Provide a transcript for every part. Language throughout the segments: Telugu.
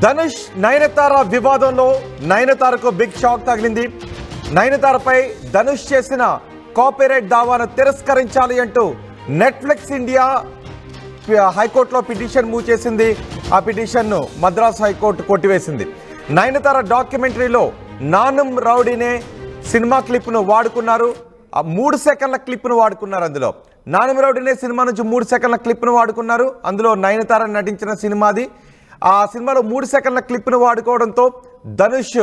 ధనుష్ నయనతార వివాదంలో నయనతారకు బిగ్ షాక్ తగిలింది. నయనతారపై ధనుష్ చేసిన కాపీరైట్ దావాను తిరస్కరించాలి అంటూ నెట్ఫ్లిక్స్ ఇండియా హైకోర్టులో పిటిషన్ మూవ్ చేసింది. ఆ పిటిషన్ను మద్రాస్ హైకోర్టు కొట్టివేసింది. నయనతార డాక్యుమెంటరీలో నానుం రౌడీనే సినిమా క్లిప్ను వాడుకున్నారు. ఆ 3 సెకండ్ల క్లిప్ను వాడుకున్నారు. అందులో నానుం రౌడీనే సినిమా నుంచి 3 సెకండ్ల క్లిప్ను వాడుకున్నారు. అందులో నయనతార నటించిన సినిమాది. ఆ సినిమాలో 3 సెకండ్ల క్లిప్ను వాడుకోవడంతో ధనుష్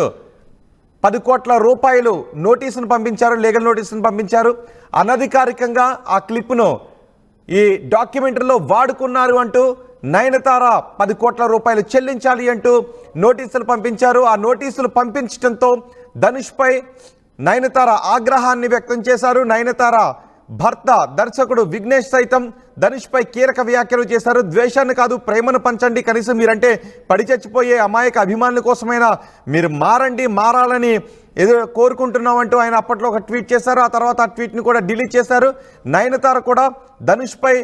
10 కోట్ల రూపాయలు నోటీసును పంపించారు, లీగల్ నోటీసును పంపించారు. అనధికారికంగా ఆ క్లిప్ను ఈ డాక్యుమెంటరీలో వాడుకున్నారు అంటూ నయనతార 10 కోట్ల రూపాయలు చెల్లించాలి అంటూ నోటీసులు పంపించారు. ఆ నోటీసులు పంపించడంతో ధనుష్పై నయనతార ఆగ్రహాన్ని వ్యక్తం చేశారు. నయనతార భర్త దర్శకుడు విఘ్నేష్ సైతం ధనుష్పై కీలక వ్యాఖ్యలు చేశారు. ద్వేషాన్ని కాదు, ప్రేమను పంచండి, కనీసం మీరంటే పడి చచ్చిపోయే అమాయక అభిమానుల కోసమైనా మీరు మారాలని కోరుకుంటున్నామంటూ ఆయన అప్పట్లో ఒక ట్వీట్ చేశారు. ఆ తర్వాత ఆ ట్వీట్ని కూడా డిలీట్ చేశారు. నయనతార కూడా ధనుష్పై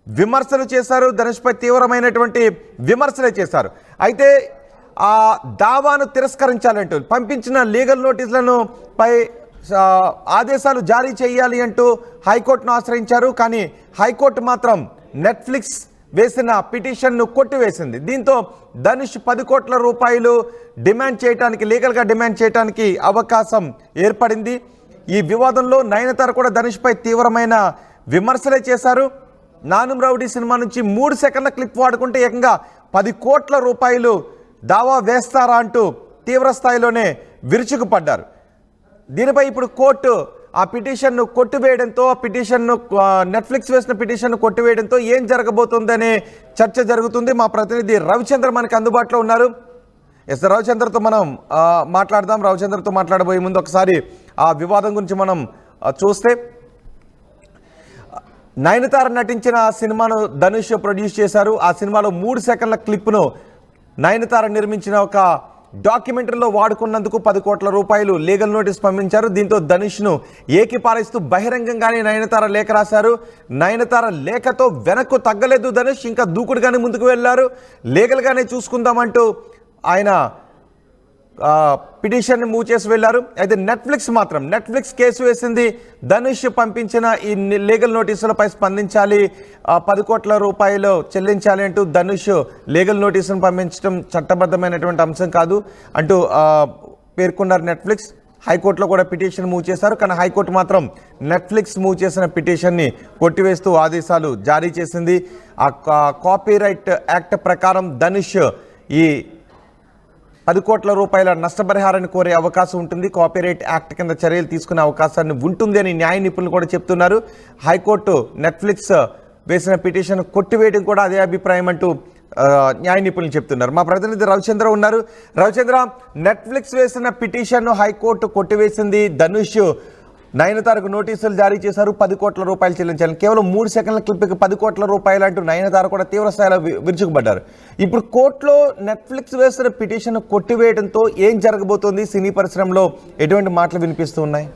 విమర్శలు చేశారు. ధనుష్పై తీవ్రమైనటువంటి విమర్శలే చేశారు. అయితే ఆ దావాను తిరస్కరించాలంటూ పంపించిన లీగల్ నోటీసులను పై ఆదేశాలు జారీ చేయాలి అంటూ హైకోర్టును ఆశ్రయించారు. కానీ హైకోర్టు మాత్రం నెట్ఫ్లిక్స్ వేసిన పిటిషన్ను కొట్టివేసింది. దీంతో ధనుష్ 10 కోట్ల రూపాయలు డిమాండ్ చేయడానికి, లీగల్గా డిమాండ్ చేయడానికి అవకాశం ఏర్పడింది. ఈ వివాదంలో నయనతార కూడా ధనుష్పై తీవ్రమైన విమర్శలే చేశారు. నానుం రౌడీ సినిమా నుంచి 3 సెకండ్ల క్లిప్ వాడుకుంటే ఏకంగా 10 కోట్ల రూపాయలు దావా వేస్తారా అంటూ తీవ్ర స్థాయిలోనే విరుచుకుపడ్డారు. దీనిపై ఇప్పుడు కోర్టు ఆ పిటిషన్ను కొట్టివేయడంతో, ఆ పిటిషన్ను నెట్ఫ్లిక్స్ వేసిన పిటిషన్ను కొట్టివేయడంతో ఏం జరగబోతుందనే చర్చ జరుగుతుంది. మా ప్రతినిధి రవిచంద్ర మనకు అందుబాటులో ఉన్నారు. రవిచంద్రతో మనం మాట్లాడదాం. రవిచంద్రతో మాట్లాడబోయే ముందు ఒకసారి ఆ వివాదం గురించి మనం చూస్తే, నయనతార నటించిన సినిమాను ధనుష్ ప్రొడ్యూస్ చేశారు. ఆ సినిమాలో 3 సెకండ్ల క్లిప్ను నయనతార నిర్మించిన ఒక డాక్యుమెంటరీలో వాడుకున్నందుకు 10 కోట్ల రూపాయలు లీగల్ నోటీస్ పంపించారు. దీంతో ధనుష్ను ఏకిపారేస్తూ బహిరంగంగానే నయనతార లేఖ రాశారు. నయనతార లేఖతో వెనక్కు తగ్గలేదు ధనుష్, ఇంకా దూకుడుగానే ముందుకు వెళ్ళారు. లీగల్గానే చూసుకుందామంటూ ఆయన పిటిషన్ని మూవ్ చేసి వెళ్ళారు. అయితే నెట్ఫ్లిక్స్ కేసు వేసింది. ధనుష్ పంపించిన ఈ లీగల్ నోటీసులపై స్పందించాలి, 10 కోట్ల రూపాయలు చెల్లించాలి అంటూ ధనుష్ లీగల్ నోటీసును పంపించడం చట్టబద్ధమైనటువంటి అంశం కాదు అంటూ పేర్కొన్నారు నెట్ఫ్లిక్స్. హైకోర్టులో కూడా పిటిషన్ మూవ్ చేశారు. కానీ హైకోర్టు మాత్రం నెట్ఫ్లిక్స్ మూవ్ చేసిన పిటిషన్ని కొట్టివేస్తూ ఆదేశాలు జారీ చేసింది. ఆ కాపీరైట్ యాక్ట్ ప్రకారం ధనుష్ ఈ 10 కోట్ల రూపాయల నష్టపరిహారాన్ని కోరే అవకాశం ఉంటుంది. కాపీరైట్ యాక్ట్ కింద చర్యలు తీసుకునే అవకాశాన్ని ఉంటుంది అని న్యాయ నిపుణులు కూడా చెప్తున్నారు. హైకోర్టు నెట్ఫ్లిక్స్ వేసిన పిటిషన్ కొట్టివేయడం కూడా అదే అభిప్రాయం అంటూ న్యాయ నిపుణులు చెప్తున్నారు. మా ప్రతినిధి రవిచంద్ర ఉన్నారు. రవిచంద్ర, నెట్ఫ్లిక్స్ వేసిన పిటిషన్ను హైకోర్టు కొట్టివేసింది. ధనుష్ నయనతారకు నోటీసులు జారీ చేశారు, 10 కోట్ల రూపాయలు చెల్లించాలి. కేవలం 3 సెకండ్ల క్లిప్కి 10 కోట్ల రూపాయలు అంటూ నయనతార కూడా తీవ్ర స్థాయిలో విరుచుకుపడ్డారు. ఇప్పుడు కోర్టులో నెట్ఫ్లిక్స్ వేసిన పిటిషన్ కొట్టివేయడంతో ఏం జరగబోతోంది? సినీ పరిశ్రమలో ఎటువంటి మాటలు వినిపిస్తూ ఉన్నాయి?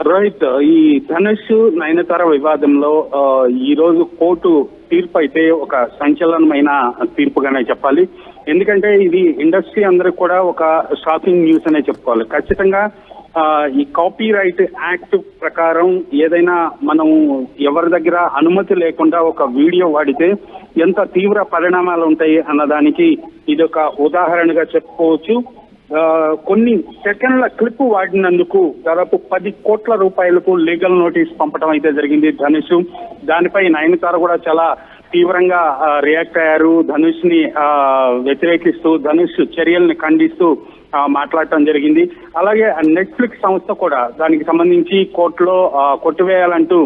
రోహిత్, ఈ ధనుష్ నయనతార వివాదంలో ఈ రోజు కోర్టు తీర్పు అయితే ఒక సంచలనమైన తీర్పుగానే చెప్పాలి. ఎందుకంటే ఇది ఇండస్ట్రీ అందరికి కూడా ఒక షాకింగ్ న్యూస్ అనే చెప్పుకోవాలి. ఖచ్చితంగా ఈ కాపీరైట్ యాక్ట్ ప్రకారం ఏదైనా మనం ఎవరి దగ్గర అనుమతి లేకుండా ఒక వీడియో వాడితే ఎంత తీవ్ర పరిణామాలు ఉంటాయి అన్నదానికి ఇది ఒక ఉదాహరణగా చెప్పుకోవచ్చు. కొన్ని సెకండ్ల క్లిప్ వాడినందుకు దాదాపు 10 కోట్ల రూపాయలకు లీగల్ నోటీస్ పంపడం అయితే జరిగింది ధనుష్. దానిపై నయనతార కూడా చాలా తీవ్రంగా రియాక్ట్ అయ్యారు. ధనుష్ ని వ్యతిరేకిస్తూ, ధనుష్ చర్యల్ని ఖండిస్తూ మాట్లాడటం జరిగింది. అలాగే నెట్ఫ్లిక్స్ సంస్థ కూడా దానికి సంబంధించి కోర్టులో కొట్టివేయాలంటూ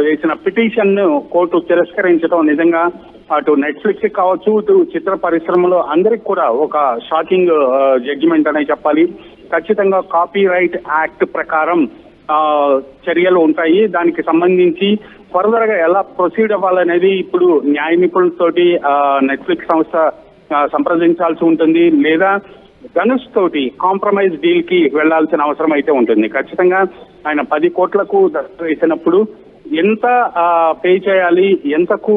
వేసిన పిటిషన్ ను కోర్టు తిరస్కరించడం నిజంగా అటు నెట్ఫ్లిక్స్ కావచ్చు, ఇటు చిత్ర పరిశ్రమలో అందరికి కూడా ఒక షాకింగ్ జడ్జిమెంట్ అనే చెప్పాలి. ఖచ్చితంగా కాపీరైట్ యాక్ట్ ప్రకారం చర్యలు ఉంటాయి. దానికి సంబంధించి ఫర్దర్ గా ఎలా ప్రొసీడ్ అవ్వాలనేది ఇప్పుడు న్యాయ నిపుణులతోటి నెట్ఫ్లిక్స్ సంస్థ సంప్రదించాల్సి ఉంటుంది, లేదా ధనుష్ తోటి కాంప్రమైజ్ డీల్ కి వెళ్లాల్సిన అవసరం అయితే ఉంటుంది. ఖచ్చితంగా ఆయన 10 కోట్లకు వేసినప్పుడు ఎంత పే చేయాలి, ఎంతకు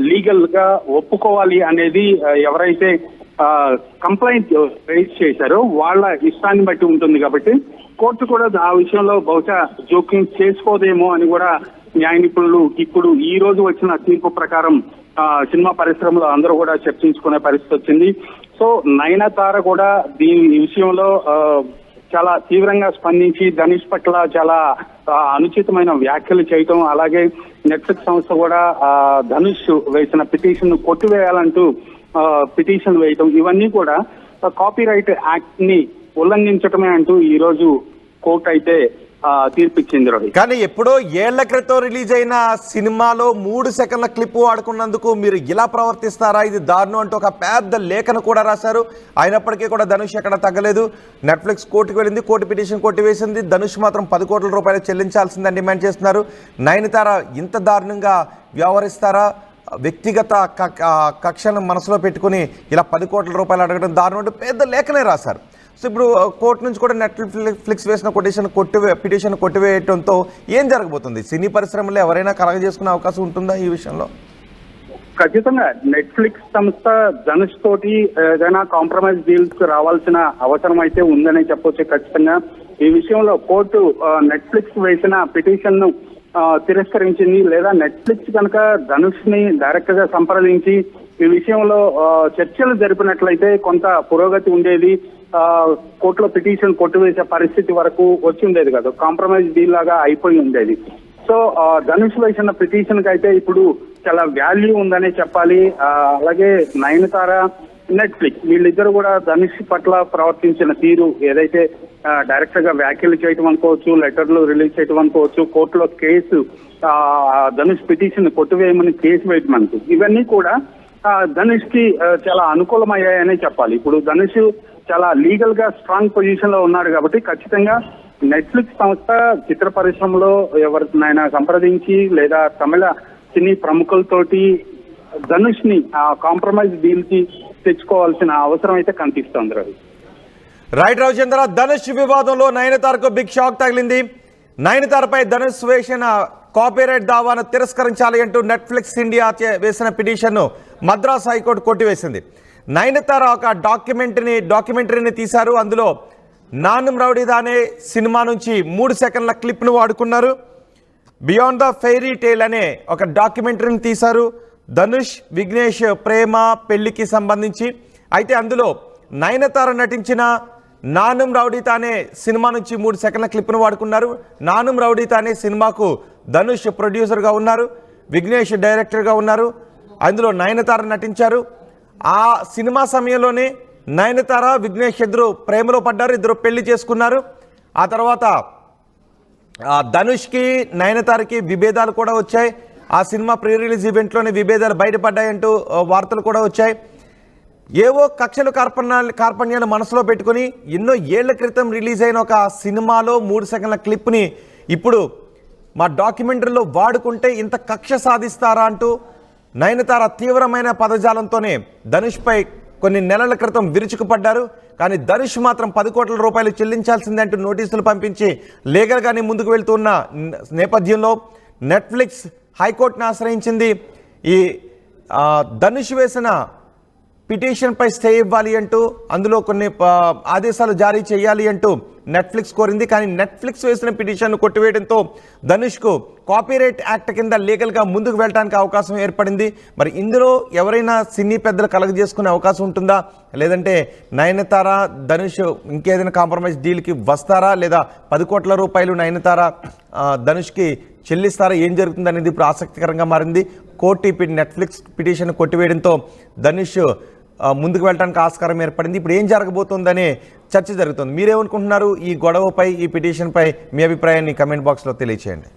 లీగల్ గా ఒప్పుకోవాలి అనేది ఎవరైతే కంప్లైంట్ రైజ్ చేశారో వాళ్ళ ఇష్టాన్ని బట్టి ఉంటుంది కాబట్టి కోర్టు కూడా ఆ విషయంలో బహుశా జోక్యం చేసుకోదేమో అని కూడా న్యాయ నిపుణులు ఇప్పుడు ఈ రోజు వచ్చిన తీర్పు ప్రకారం సినిమా పరిశ్రమలో అందరూ కూడా చర్చించుకునే పరిస్థితి వచ్చింది. సో నయనతార కూడా దీని విషయంలో చాలా తీవ్రంగా స్పందించి ధనుష్ పట్ల చాలా అనుచితమైన వ్యాఖ్యలు చేయటం, అలాగే నెట్ఫ్లిక్స్ సంస్థ కూడా ధనుష్ వేసిన పిటిషన్ కొట్టివేయాలంటూ పిటిషన్ వేయటం, ఇవన్నీ కూడా కాపీరైట్ యాక్ట్ ని ఉల్లంఘించటమే అంటూ ఈ రోజు కోర్టు అయితే తీర్పిచ్చింది. రవి, కానీ ఎప్పుడో ఏళ్ల క్రితం రిలీజ్ అయిన సినిమాలో 3 సెకండ్ల క్లిప్ వాడుకున్నందుకు మీరు ఇలా ప్రవర్తిస్తారా, ఇది దారుణం అంటూ ఒక పెద్ద లేఖను కూడా రాశారు. అయినప్పటికీ కూడా ధనుష్ ఎక్కడ తగ్గలేదు. నెట్ఫ్లిక్స్ కోర్టుకు వెళ్ళింది, కోర్టు పిటిషన్ కొట్టివేసింది. ధనుష్ మాత్రం 10 కోట్ల రూపాయలు చెల్లించాల్సిందని డిమాండ్ చేస్తున్నారు. నయనతార ఇంత దారుణంగా వ్యవహరిస్తారా? వ్యక్తిగత కక్షను మనసులో పెట్టుకుని ఇలా 10 కోట్ల రూపాయలు అడగడం దారుణం అంటూ పెద్ద లేఖనే రాశారు. సో ఇప్పుడు కోర్టు నుంచి కూడా నెట్ఫ్లిక్స్ వేసిన పిటిషన్ కొట్టివేయడంతో ఏం జరగబోతుంది? సినీ పరిశ్రమలో ఎవరైనా కలగజేసుకునే అవకాశం ఉంటుందా ఈ విషయంలో? ఖచ్చితంగా నెట్ఫ్లిక్స్ సంస్థ ధనుష్ తోటి ఏదైనా కాంప్రమైజ్ డీల్స్ రావాల్సిన అవసరం అయితే ఉందనే చెప్పొచ్చు. ఖచ్చితంగా ఈ విషయంలో కోర్టు నెట్ఫ్లిక్స్ వేసిన పిటిషన్ ను తిరస్కరించింది. లేదా నెట్ఫ్లిక్స్ కనుక ధనుష్ ని డైరెక్ట్ గా సంప్రదించి ఈ విషయంలో చర్చలు జరిపినట్లయితే కొంత పురోగతి ఉండేది. కోర్టులో పిటిషన్ కొట్టివేసే పరిస్థితి వరకు వచ్చి ఉండేది కాదు, కాంప్రమైజ్ డీల్ లాగా అయిపోయి ఉండేది. సో ధనుష్ వేసిన పిటిషన్ కి అయితే ఇప్పుడు చాలా వాల్యూ ఉందనే చెప్పాలి. అలాగే నయనతార, నెట్ఫ్లిక్స్ వీళ్ళిద్దరు కూడా ధనుష్ పట్ల ప్రవర్తించిన తీరు, ఏదైతే డైరెక్ట్ గా వ్యాఖ్యలు చేయటం అనుకోవచ్చు, లెటర్లు రిలీజ్ చేయటం అనుకోవచ్చు, కోర్టులో కేసు ధనుష్ పిటిషన్ కొట్టివేయమని కేసు వేయటం అనుకో, ఇవన్నీ కూడా ధనుష్ కి చాలా అనుకూలమయ్యాయనే చెప్పాలి. ఇప్పుడు ధనుష్ చాలా లీగల్ గా స్ట్రాంగ్ పొజిషన్ లో ఉన్నాడు కాబట్టి ఖచ్చితంగా నెట్ఫ్లిక్స్ సంస్థ చిత్ర పరిశ్రమలో ఎవరినైనా సంప్రదించి లేదా తమిళ సినీ ప్రముఖులతోటి ధనుష్ ని కాంప్రమైజ్ డీల్ కి తెచ్చుకోవాల్సిన అవసరం అయితే కనిపిస్తోంది. రవి, రైట్ రవిచంద్ర, ధనుష్ వివాదంలో నయనతారకు బిగ్ షాక్ తగిలింది. నయనతారపై ధనుష్ వేసిన కాపీరైట్ దావాను తిరస్కరించాలి అంటూ నెట్ఫ్లిక్స్ ఇండియా వేసిన పిటిషన్ను మద్రాస్ హైకోర్టు కొట్టివేసింది. నయనతార ఒక డాక్యుమెంటరీని తీశారు. అందులో నానం రౌడీదానే సినిమా నుంచి 3 సెకండ్ల క్లిప్ను వాడుకున్నారు. బియాండ్ ద ఫెయిరీ టేల్ అనే ఒక డాక్యుమెంటరీని తీశారు ధనుష్, విఘ్నేష్ ప్రేమ పెళ్లికి సంబంధించి. అయితే అందులో నయనతార నటించిన నానం రౌడీతానే సినిమా నుంచి 3 సెకండ్ల క్లిప్ను వాడుకున్నారు. నానం రౌడీతానే సినిమాకు ధనుష్ ప్రొడ్యూసర్గా ఉన్నారు, విఘ్నేష్ డైరెక్టర్గా ఉన్నారు. అందులో నయనతార నటించారు. ఆ సినిమా సమయంలోనే నయనతార, విఘ్నేష్ ఇద్దరు ప్రేమలో పడ్డారు, ఇద్దరు పెళ్లి చేసుకున్నారు. ఆ తర్వాత ధనుష్కి నయనతారకి విభేదాలు కూడా వచ్చాయి. ఆ సినిమా ప్రీ రిలీజ్ ఈవెంట్లోనే విభేదాలు బయటపడ్డాయంటూ వార్తలు కూడా వచ్చాయి. ఏవో కక్షలు కార్పణ్యాలు మనసులో పెట్టుకుని ఎన్నో ఏళ్ల క్రితం రిలీజ్ అయిన ఒక సినిమాలో 3 సెకండ్ల క్లిప్ని ఇప్పుడు మా డాక్యుమెంటరీలో వాడుకుంటే ఇంత కక్ష సాధిస్తారా అంటూ నయనతార తీవ్రమైన పదజాలంతోనే ధనుష్పై కొన్ని నెలల క్రితం విరుచుకుపడ్డారు. కానీ ధనుష్ మాత్రం 10 కోట్ల రూపాయలు చెల్లించాల్సిందే అంటూ నోటీసులు పంపించి లీగల్గానే ముందుకు వెళ్తున్న నేపథ్యంలో నెట్ఫ్లిక్స్ హైకోర్టును ఆశ్రయించింది. ఈ ధనుష్ వేసిన పిటిషన్పై స్టే ఇవ్వాలి అంటూ, అందులో కొన్ని ఆదేశాలు జారీ చేయాలి అంటూ నెట్ఫ్లిక్స్ కోరింది. కానీ నెట్ఫ్లిక్స్ వేసిన పిటిషన్ను కొట్టివేయడంతో ధనుష్కు కాపీరైట్ యాక్ట్ కింద లీగల్గా ముందుకు వెళ్ళడానికి అవకాశం ఏర్పడింది. మరి ఇందులో ఎవరైనా సినీ పెద్దలు కలగజేసుకునే అవకాశం ఉంటుందా, లేదంటే నయనతార ధనుష్ ఇంకేదైనా కాంప్రమైజ్ డీల్కి వస్తారా, లేదా 10 కోట్ల రూపాయలు నయనతార ధనుష్కి చెల్లిస్తారా, ఏం జరుగుతుంది అనేది ఇప్పుడు ఆసక్తికరంగా మారింది. కోర్టు నెట్ఫ్లిక్స్ పిటిషన్ కొట్టివేయడంతో ధనుష్ ముందుకు వెళ్ళడానికి ఆస్కారం ఏర్పడింది. ఇప్పుడు ఏం జరగబోతోందనే చర్చ జరుగుతుంది. మీరేమనుకుంటున్నారు ఈ గొడవపై, ఈ పిటిషన్పై? మీ అభిప్రాయాన్ని కమెంట్ బాక్స్లో తెలియచేయండి.